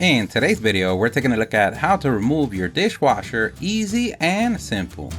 In today's video, we're taking a look at how to remove your dishwasher easy and simple.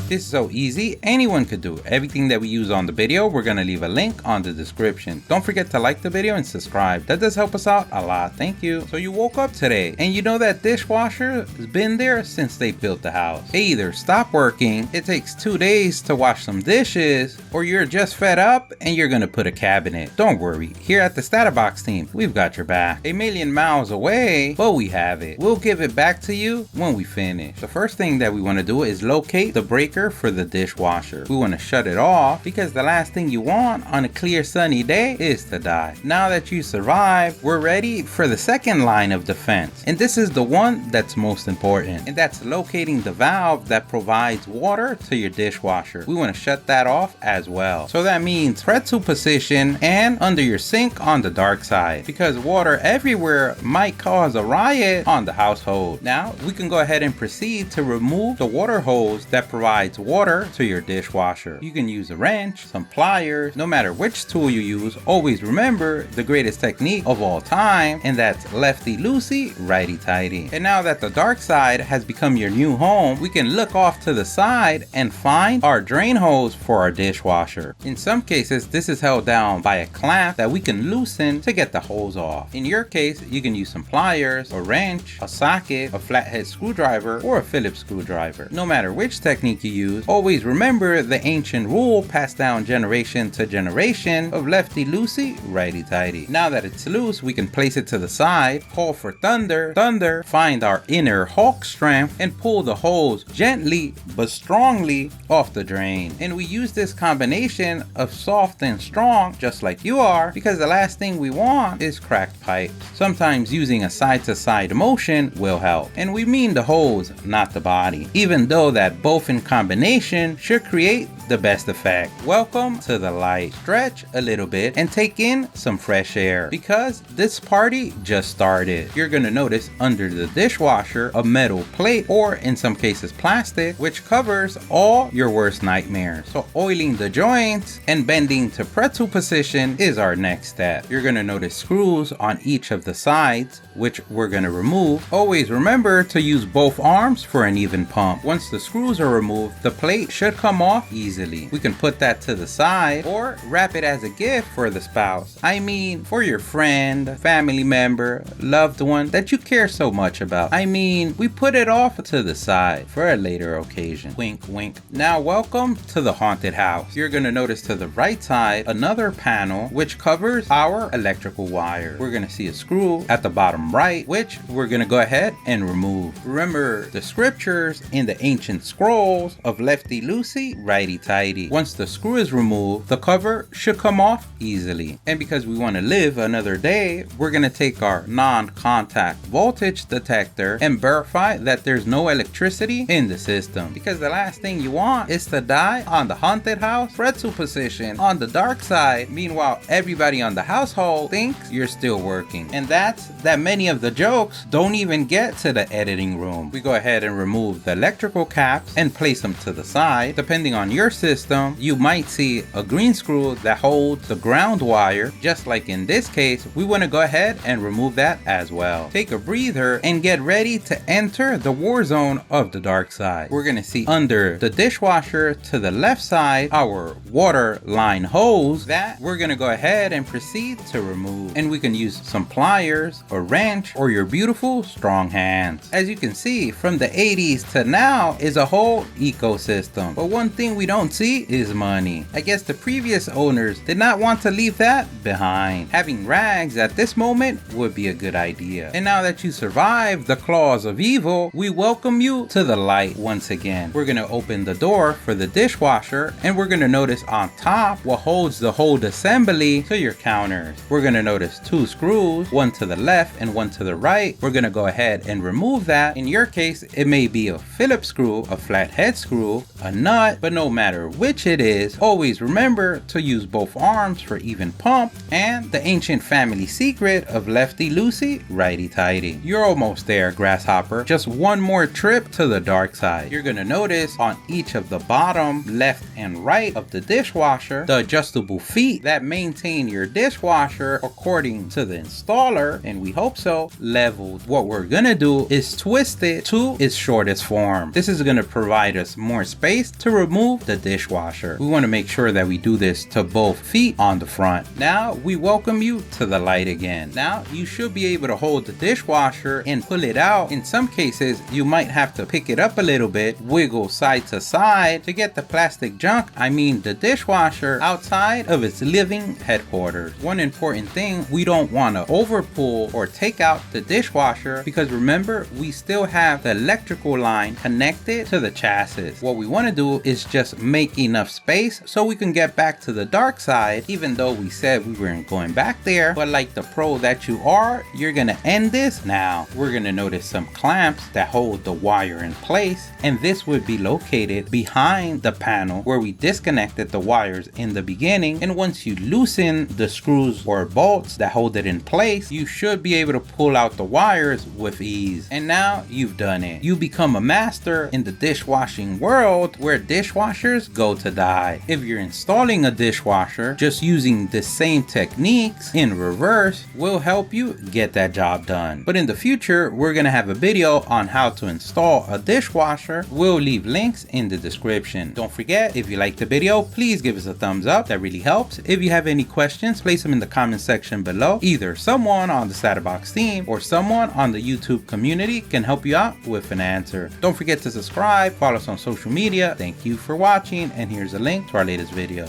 This is so easy, anyone could do it. Everything that we use on the video, we're gonna leave a link on the description. Don't forget to like the video and subscribe. That does help us out a lot, thank you. So you woke up today and you know that dishwasher has been there since they built the house. They either stop working, it takes 2 days to wash some dishes, or you're just fed up and you're gonna put a cabinet. Don't worry, here at the StatUpBox team, we've got your back. A million miles away, but we have it. We'll give it back to you when we finish. The first thing that we wanna do is locate the breaker for the dishwasher. We want to shut it off because the last thing you want on a clear sunny day is to die. Now that you survived, we're ready for the second line of defense, and this is the one that's most important, and that's locating the valve that provides water to your dishwasher. We want to shut that off as well. So that means pretzel position and under your sink on the dark side, because water everywhere might cause a riot on the household. Now we can go ahead and proceed to remove the water hose that provides water to your dishwasher. You can use a wrench, some pliers, no matter which tool you use, always remember the greatest technique of all time, and that's lefty loosey, righty tighty. And now that the dark side has become your new home, we can look off to the side and find our drain hose for our dishwasher. In some cases, this is held down by a clamp that we can loosen to get the hose off. In your case, you can use some pliers, a wrench, a socket, a flathead screwdriver, or a Phillips screwdriver. No matter which technique you use, always remember the ancient rule passed down generation to generation of lefty loosey, righty tighty. Now that it's loose, we can place it to the side, call for thunder, find our inner Hulk strength, and pull the hose gently but strongly off the drain. And we use this combination of soft and strong, just like you are, because the last thing we want is cracked pipes. Sometimes using a side-to-side motion will help. And we mean the hose, not the body, even though that both in combination should create the best effect. Welcome to the light. Stretch a little bit and take in some fresh air, because this party just started. You're gonna notice under the dishwasher a metal plate, or in some cases plastic, which covers all your worst nightmares. So oiling the joints and bending to pretzel position is our next step. You're gonna notice screws on each of the sides, which we're gonna remove. Always remember to use both arms for an even pump. Once the screws are removed, the plate should come off easily. We can put that to the side or wrap it as a gift for the spouse. I mean, for your friend, family member, loved one that you care so much about. I mean, we put it off to the side for a later occasion. Wink, wink. Now welcome to the haunted house. You're gonna notice to the right side another panel which covers our electrical wire. We're gonna see a screw at the bottom right, which we're gonna go ahead and remove. Remember the scriptures in the ancient scrolls of lefty loosey, righty tighty. Once the screw is removed, the cover should come off easily. And because we want to live another day, we're going to take our non-contact voltage detector and verify that there's no electricity in the system, because the last thing you want is to die on the haunted house pretzel position on the dark side. Meanwhile, everybody on the household thinks you're still working. And that's that many of the jokes don't even get to the editing room. We go ahead and remove the electrical caps and place them to the side. Depending on your system, you might see a green screw that holds the ground wire. Just like in this case, we want to go ahead and remove that as well. Take a breather and get ready to enter the war zone of the dark side. We're going to see under the dishwasher to the left side our water line hose that we're going to go ahead and proceed to remove. And we can use some pliers, a wrench, or your beautiful strong hands. As you can see, from the 80s to now is a whole ecosystem. But one thing we don't see is money. I guess the previous owners did not want to leave that behind. Having rags at this moment would be a good idea. And now that you survived the claws of evil, we welcome you to the light once again. We're gonna open the door for the dishwasher, and we're gonna notice on top what holds the whole assembly to your counters. We're gonna notice 2 screws, one to the left and one to the right. We're gonna go ahead and remove that. In your case, it may be a Phillips screw, a flathead screw, a nut, but no matter which it is, always remember to use both arms for even pump, and the ancient family secret of lefty loosey, righty tighty. You're almost there, grasshopper. Just one more trip to the dark side. You're gonna notice on each of the bottom, left and right of the dishwasher, the adjustable feet that maintain your dishwasher according to the installer, and we hope so, leveled. What we're gonna do is twist it to its shortest form. This is gonna provide us more space to remove the dishwasher. We wanna make sure that we do this to both feet on the front. Now we welcome you to the light again. Now you should be able to hold the dishwasher and pull it out. In some cases, you might have to pick it up a little bit, wiggle side to side to get the plastic junk, I mean the dishwasher, outside of its living headquarters. One important thing, we don't want to overpull or take out the dishwasher because remember, we still have the electrical line connected to the chassis. What we want to do is just make enough space so we can get back to the dark side, even though we said we weren't going back there. But like the pro that you are, you're gonna end this now. We're gonna notice some clamps that hold the wire in place, and this would be located behind the panel where we disconnected the wires in the beginning. And once you loosen the screws or bolts that hold it in place, you should be able to pull out the wires with ease. And now you've done it. You become a master in the dishwashing world where dishwashers go to die. If you're installing a dishwasher, just using the same techniques in reverse will help you get that job done. But in the future, we're gonna have a video on how to install a dishwasher. We'll leave links in the description. Don't forget, if you liked the video, please give us a thumbs up. That really helps. If you have any questions, place them in the comment section below. Either someone on the StatUpBox team or someone on the YouTube community can help you out with an answer. Don't forget to subscribe, follow us on social media. Thank you for watching, and here's a link to our latest video.